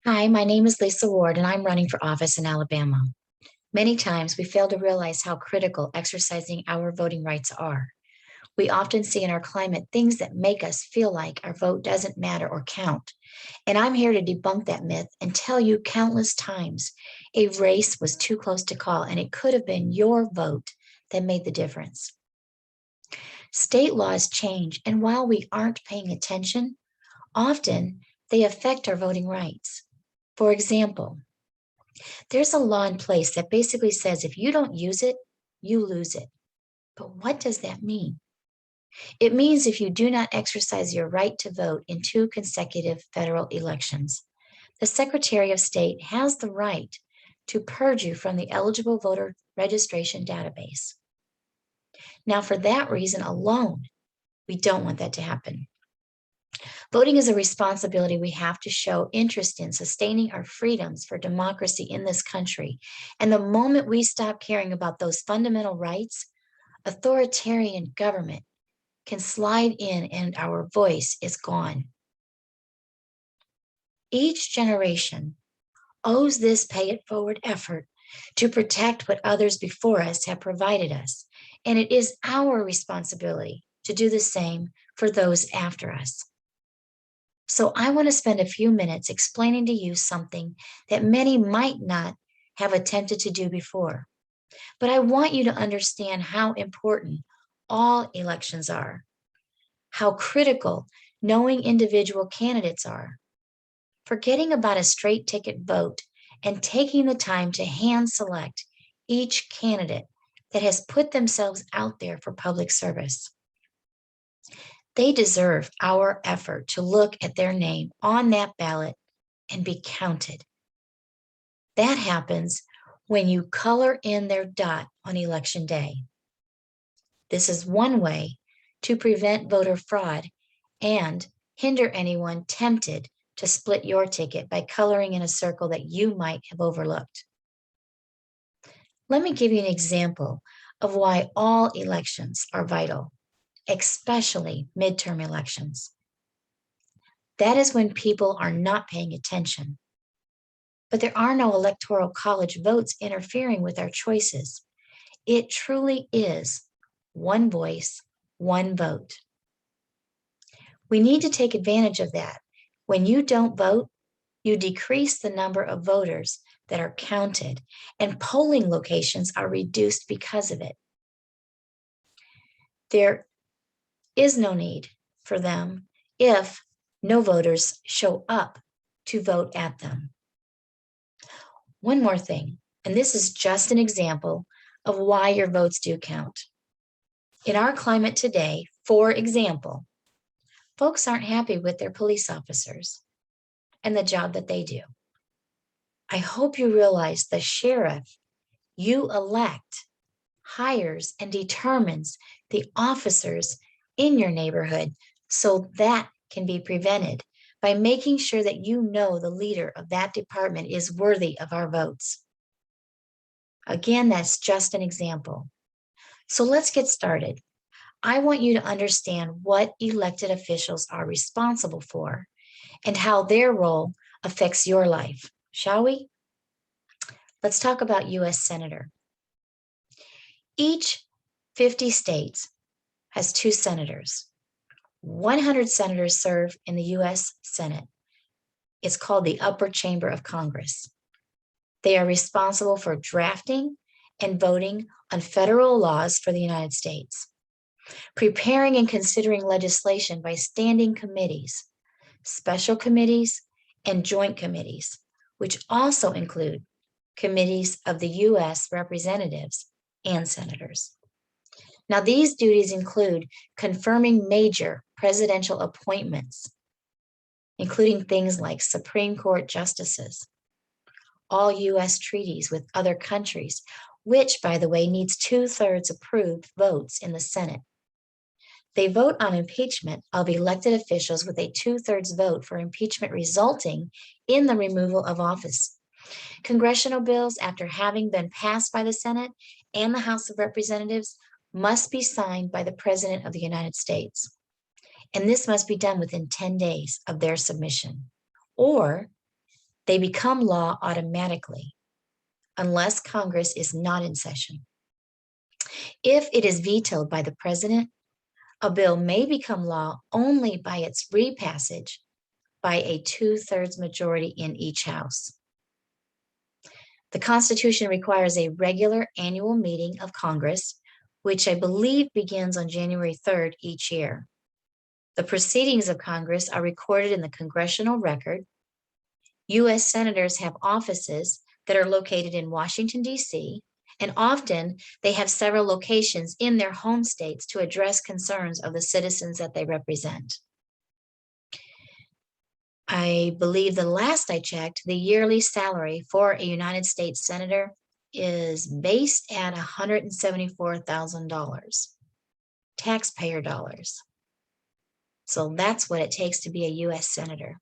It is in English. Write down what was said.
Hi, my name is Lisa Ward, and I'm running for office in Alabama. Many times we fail to realize how critical exercising our voting rights are. We often see in our climate things that make us feel like our vote doesn't matter or count. And I'm here to debunk that myth and tell you countless times a race was too close to call, and it could have been your vote that made the difference. State laws change, and while we aren't paying attention, often they affect our voting rights. For example, there's a law in place that basically says if you don't use it, you lose it. But what does that mean? It means if you do not exercise your right to vote in two consecutive federal elections, the Secretary of State has the right to purge you from the eligible voter registration database. Now, for that reason alone, we don't want that to happen. Voting is a responsibility we have to show interest in sustaining our freedoms for democracy in this country. And the moment we stop caring about those fundamental rights, authoritarian government can slide in and our voice is gone. Each generation owes this pay it forward effort to protect what others before us have provided us. And it is our responsibility to do the same for those after us. So I want to spend a few minutes explaining to you something that many might not have attempted to do before. But I want you to understand how important all elections are, how critical knowing individual candidates are, forgetting about a straight ticket vote and taking the time to hand select each candidate that has put themselves out there for public service. They deserve our effort to look at their name on that ballot and be counted. That happens when you color in their dot on election day. This is one way to prevent voter fraud and hinder anyone tempted to split your ticket by coloring in a circle that you might have overlooked. Let me give you an example of why all elections are vital, especially midterm elections. That is when people are not paying attention. But there are no electoral college votes interfering with our choices. It truly is one voice, one vote. We need to take advantage of that. When you don't vote, you decrease the number of voters that are counted, and polling locations are reduced because of it. There is no need for them if no voters show up to vote at them. One more thing, and this is just an example of why your votes do count. In our climate today, for example, folks aren't happy with their police officers and the job that they do. I hope you realize the sheriff you elect hires and determines the officers in your neighborhood so that can be prevented by making sure that you know the leader of that department is worthy of our votes. Again, that's just an example. So let's get started. I want you to understand what elected officials are responsible for and how their role affects your life, shall we? Let's talk about U.S. Senator. Each 50 states has 2 senators. 100 senators serve in the U.S. Senate. It's called the upper chamber of Congress. They are responsible for drafting and voting on federal laws for the United States, preparing and considering legislation by standing committees, special committees, and joint committees, which also include committees of the U.S. representatives and senators. Now, these duties include confirming major presidential appointments, including things like Supreme Court justices, all U.S. treaties with other countries, which, by the way, needs 2/3 approved votes in the Senate. They vote on impeachment of elected officials with a 2/3 vote for impeachment resulting in the removal of office. Congressional bills, after having been passed by the Senate and the House of Representatives, must be signed by the President of the United States. And this must be done within 10 days of their submission. Or They become law automatically unless Congress is not in session. If it is vetoed by the president, a bill may become law only by its repassage by a 2/3 majority in each house. The Constitution requires a regular annual meeting of Congress, which I believe begins on January 3rd each year. The proceedings of Congress are recorded in the Congressional Record. U.S. senators have offices that are located in Washington, D.C., and often they have several locations in their home states to address concerns of the citizens that they represent. I believe the last I checked, the yearly salary for a United States senator is based at $174,000, taxpayer dollars. So that's what it takes to be a U.S. senator.